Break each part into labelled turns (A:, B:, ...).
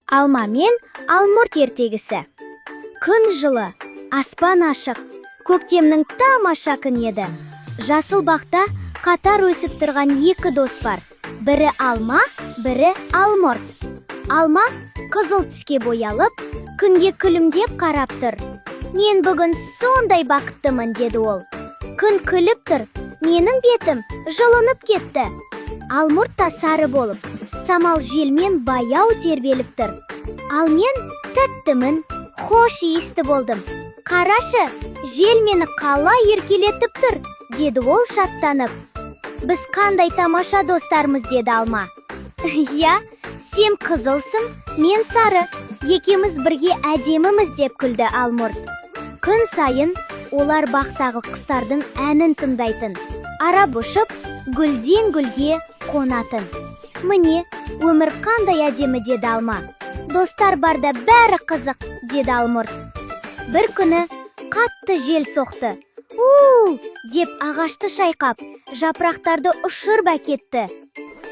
A: Alma men Алмұрт ертегісі. Күн жылы, аспан ашық, көктемнің тамаша күні еді. Жасыл бақта қатар өсіп тұрған екі дос бар. Бірі алма, бірі Алмұрт. Алма қызыл түске боялып, күнге күлімдеп қарап тұр. Мен бүгін сондай бақыттымын, деді ол. Күн күліп тұр, менің бетім жылынып кетті. Алмұрт та сары болып, самал желмен баяу тербеліп тұр. Ал мен тәттімін, хош иісті болдым. Қарашы, жел мені қалай еркелетіп тұр, деді ол шаттанып. Біз қандай тамаша достармыз, деді алма. Я, сен қызылсың, мен сары, екеуміз бірге әдеміміз, деп күлді Алмұрт. Күн сайын олар бақтағы құстардың әнін тыңдайтын, араб ұшып, гүлден гүлге қонатын. Міне, өмір қандай әдемі, деді алма. Достар барда бәрі қызық, деді Алмұрт. Бір күні қатты жел соқты. Деп ағашты шайқап, жапырақтарды ұшырып әкетті.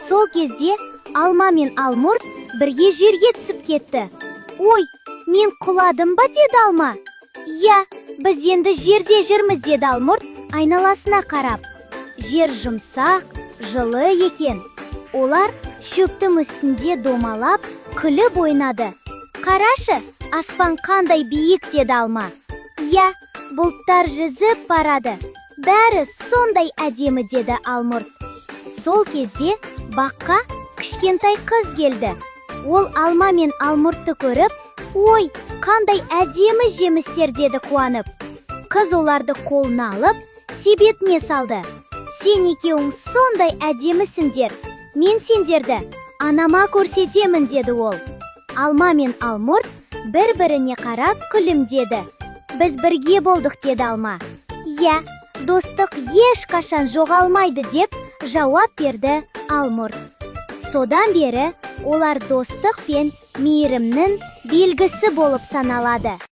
A: Сол кезде алма мен Алмұрт бірге жерге түсіп кетті. Ой, мен құладым ба, деді алма. Я, біз енді жерде жүрміз, деді Алмұрт айналасына қарап. Жер жұмсақ, жылы екен. Олар шөптің үстінде домалап, күліп ойнады. Қарашы, аспан қандай биік, деді алма. Я, бұлттар жүзіп барады. Бәрі сондай әдемі, деді Алмұрт. Сол кезде баққа кішкентай қыз келді. Ол алма мен Алмұртты көріп, ой, қандай әдемі жемістер, деді қуанып. Қыз оларды қолына алып, себетіне салды. Сен екеуің сондай әдемісіңдер. Мен сендерді анама көрсетемін, деді ол. Алма мен Алмұрт бір-біріне қарап күлімдеді. Біз бірге болдық, деді алма. Я, достық ешқашан жоғалмайды, деп жауап берді Алмұрт. Содан бері олар достық пен мейірімнің белгісі болып саналады.